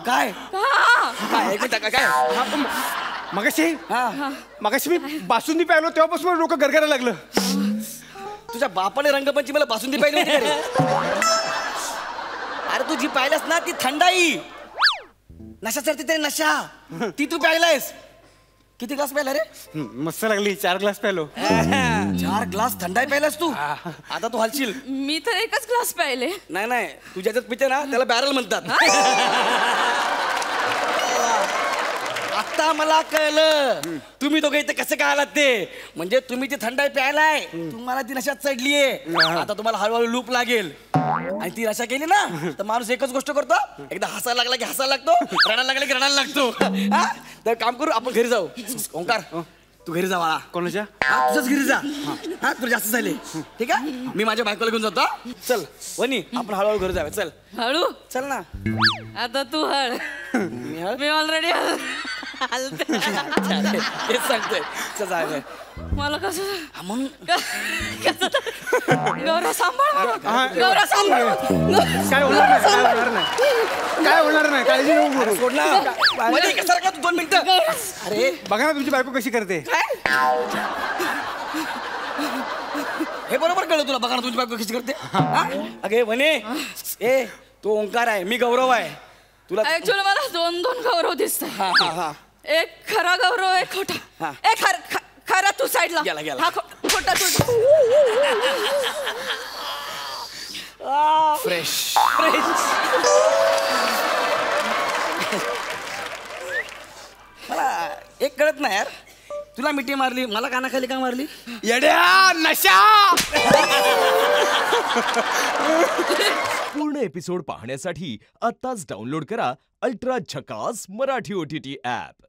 काय काय ऐकू टाका काय मगाशी मी बासुंदी प्यायलो तेव्हापासून डोकं गरगरायला लागलं. तुझ्या बापाने रंगपंचमीला बासुंदी पाहिली होती का रे? अरे तू जी पाहिलास ना ती थंडाई नशा चढते ते नशा ती तू प्यायलायस. किती ग्लास प्यायला रे? मस्त लागली. 4 ग्लास प्यायलो. 4 ग्लास थंडाई प्यायलास तू. आता तू हलशील. मी तर एकच ग्लास प्यायले. नाही नाही तू ज्याच्यात पिते ना त्याला बॅरल म्हणतात. आता मला कळलं तुम्ही दोघे इथे कसे काय आलात ते. म्हणजे तुम्ही ती थंडाई प्यायलाय तुम्हाला ती नशा चढलीये. आता तुम्हाला हळूहळू लूप लागेल आणि ती नशा केली ना तर माणूस एकच गोष्ट करतो. एकदा हसायला लागला की हसायला लागतो, रडायला लागला की रडायला लागतो. तर काम करू आपण घरी जाऊ. ओंकार तू घरी जा बाळा. कोणाच्या? तुझ्याच घरी जा. तुला जास्त झाले ठीक आहे. मी माझ्या बायकोला घेऊन जातो. चल वनी आपण हळूहळू घरी जाऊया. चल हळू चल ना. आता तू हळ. मी ऑलरेडी तेच सांगतोय. मला कसं म्हणून गौरा सांभाळ. गौरा सांभाळ. काय होणार नाही. काय होणार नाही. काळजी नको करू. सोड ना. मध्ये कसा लागला तू 2 मिनिटं. अरे बघा ना तुमची बायको कशी करते. हे बरोबर कळलं तुला. बघा ना तुझी बायको कशी करते. अगे म्हणे ए तो ओंकार आहे मी गौरव आहे. तुला ऍक्च्युअली मला 2 गौरव दिसतात. एक खरा गौरव एक खोटा. एक खरा तू साईडला गेला. हा खोटा तू. फ्रेश मला एक कळत नाही यार. तुला मिठी मारली मला कानाखाली का मारली? येड्या नशा. पूर्ण एपिसोड पाहण्यासाठी आत्ताच डाउनलोड करा अल्ट्रा झकास मराठी OTT ऍप.